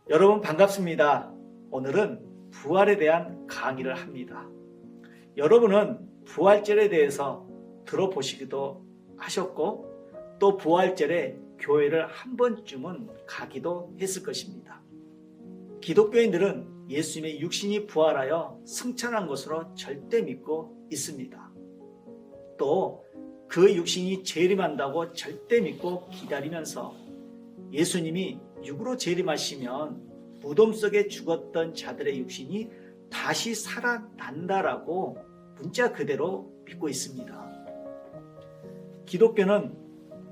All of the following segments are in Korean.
여러분 반갑습니다. 오늘은 부활에 대한 강의를 합니다. 여러분은 부활절에 대해서 들어보시기도 하셨고 또 부활절에 교회를 한 번쯤은 가기도 했을 것입니다. 기독교인들은 예수님의 육신이 부활하여 승천한 것으로 절대 믿고 있습니다. 또 그 육신이 재림한다고 절대 믿고 기다리면서 예수님이 육으로 재림하시면 무덤 속에 죽었던 자들의 육신이 다시 살아난다라고 문자 그대로 믿고 있습니다. 기독교는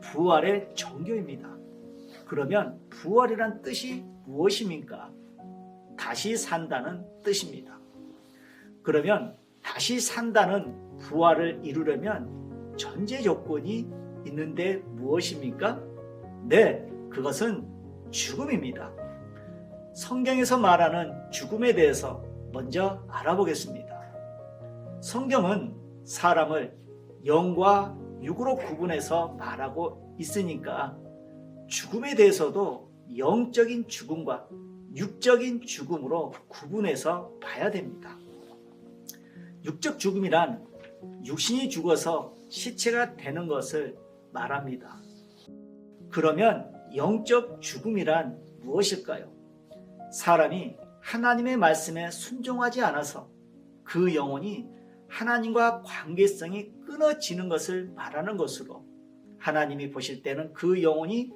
부활의 종교입니다. 그러면 부활이란 뜻이 무엇입니까? 다시 산다는 뜻입니다. 그러면 다시 산다는 부활을 이루려면 전제 조건이 있는데 무엇입니까? 네, 그것은 죽음입니다. 성경에서 말하는 죽음에 대해서 먼저 알아보겠습니다. 성경은 사람을 영과 육으로 구분해서 말하고 있으니까 죽음에 대해서도 영적인 죽음과 육적인 죽음으로 구분해서 봐야 됩니다. 육적 죽음이란 육신이 죽어서 시체가 되는 것을 말합니다. 그러면 영적 죽음이란 무엇일까요? 사람이 하나님의 말씀에 순종하지 않아서 그 영혼이 하나님과 관계성이 끊어지는 것을 말하는 것으로 하나님이 보실 때는 그 영혼이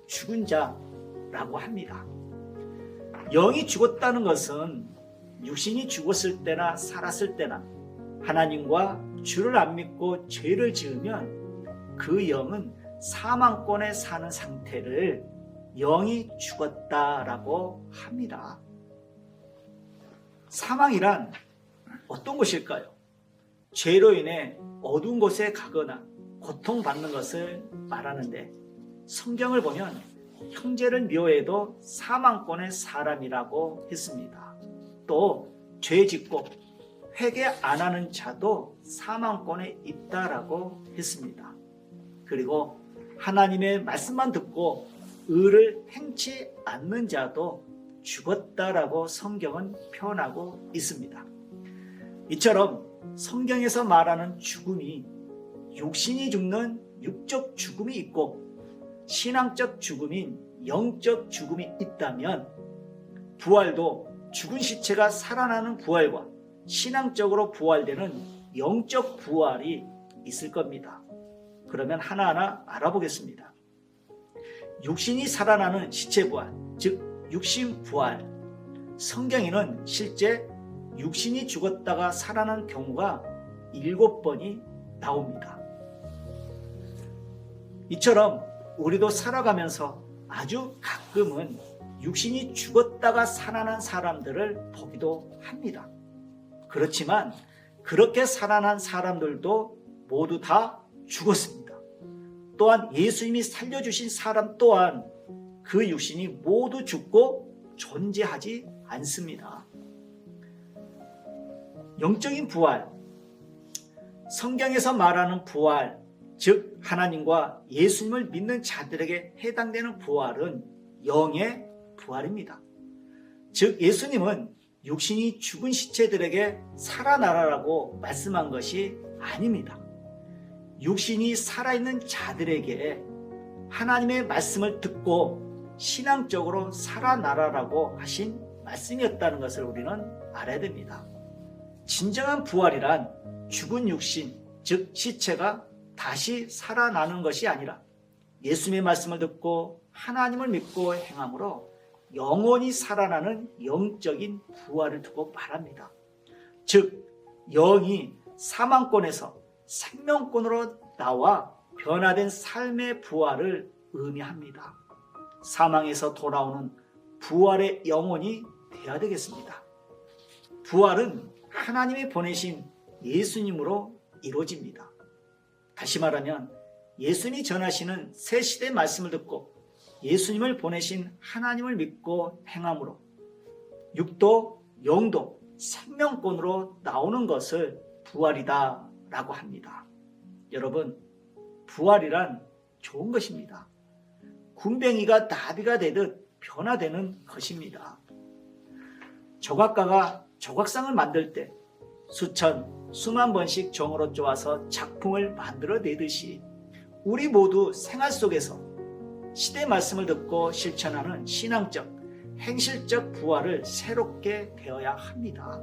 죽은 자라고 합니다. 영이 죽었다는 것은 육신이 죽었을 때나 살았을 때나 하나님과 주를 안 믿고 죄를 지으면 그 영은 사망권에 사는 상태를 영이 죽었다라고 합니다. 사망이란 어떤 것일까요? 죄로 인해 어두운 곳에 가거나 고통받는 것을 말하는데 성경을 보면 형제를 미워해도 사망권의 사람이라고 했습니다. 또 죄 짓고 회개 안 하는 자도 사망권에 있다라고 했습니다. 그리고 하나님의 말씀만 듣고 의를 행치 않는 자도 죽었다라고 성경은 표현하고 있습니다. 이처럼 성경에서 말하는 죽음이 육신이 죽는 육적 죽음이 있고 신앙적 죽음인 영적 죽음이 있다면 부활도 죽은 시체가 살아나는 부활과 신앙적으로 부활되는 영적 부활이 있을 겁니다. 그러면 하나하나 알아보겠습니다. 육신이 살아나는 시체 부활, 즉 육신 부활. 성경에는 실제 육신이 죽었다가 살아난 경우가 7번이 나옵니다. 이처럼 우리도 살아가면서 아주 가끔은 육신이 죽었다가 살아난 사람들을 보기도 합니다. 그렇지만 그렇게 살아난 사람들도 모두 다 죽었습니다. 또한 예수님이 살려주신 사람 또한 그 육신이 모두 죽고 존재하지 않습니다. 영적인 부활, 성경에서 말하는 부활, 즉 하나님과 예수님을 믿는 자들에게 해당되는 부활은 영의 부활입니다. 즉 예수님은 육신이 죽은 시체들에게 살아나라라고 말씀한 것이 아닙니다. 육신이 살아있는 자들에게 하나님의 말씀을 듣고 신앙적으로 살아나라라고 하신 말씀이었다는 것을 우리는 알아야 됩니다. 진정한 부활이란 죽은 육신, 즉 시체가 다시 살아나는 것이 아니라 예수님의 말씀을 듣고 하나님을 믿고 행함으로 영원히 살아나는 영적인 부활을 두고 말합니다. 즉 영이 사망권에서 생명권으로 나와 변화된 삶의 부활을 의미합니다. 사망에서 돌아오는 부활의 영혼이 되어야 되겠습니다. 부활은 하나님이 보내신 예수님으로 이루어집니다. 다시 말하면 예수님이 전하시는 새 시대의 말씀을 듣고 예수님을 보내신 하나님을 믿고 행함으로 육도 영도 생명권으로 나오는 것을 부활이다 라고 합니다. 여러분, 부활이란 좋은 것입니다. 군뱅이가 나비가 되듯 변화되는 것입니다. 조각가가 조각상을 만들 때 수만 번씩 종으로 쪼아서 작품을 만들어내듯이 우리 모두 생활 속에서 시대 말씀을 듣고 실천하는 신앙적, 행실적 부활을 새롭게 되어야 합니다.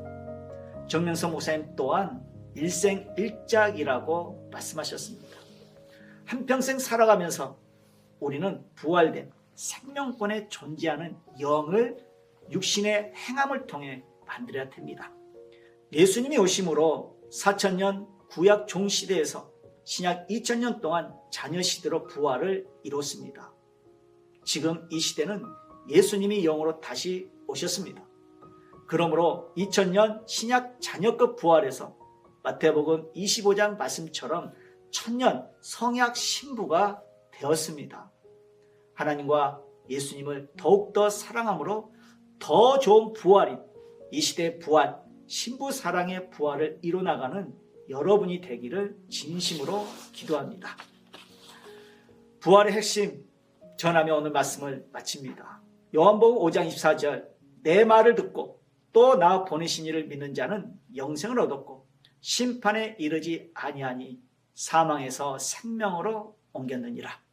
정명석 목사님 또한 일생일작이라고 말씀하셨습니다. 한평생 살아가면서 우리는 부활된 생명권에 존재하는 영을 육신의 행함을 통해 만들어야 됩니다. 예수님이 오심으로 4000년 구약 종시대에서 신약 2000년 동안 자녀 시대로 부활을 이뤘습니다. 지금 이 시대는 예수님이 영으로 다시 오셨습니다. 그러므로 2000년 신약 자녀급 부활에서 마태복음 25장 말씀처럼 천년 성약 신부가 되었습니다. 하나님과 예수님을 더욱더 사랑함으로 더 좋은 부활인 이 시대의 부활, 신부 사랑의 부활을 이뤄나가는 여러분이 되기를 진심으로 기도합니다. 부활의 핵심 전하며 오늘 말씀을 마칩니다. 요한복음 5장 24절 내 말을 듣고 또 나 보내신 이를 믿는 자는 영생을 얻었고 심판에 이르지 아니하니 사망에서 생명으로 옮겼느니라.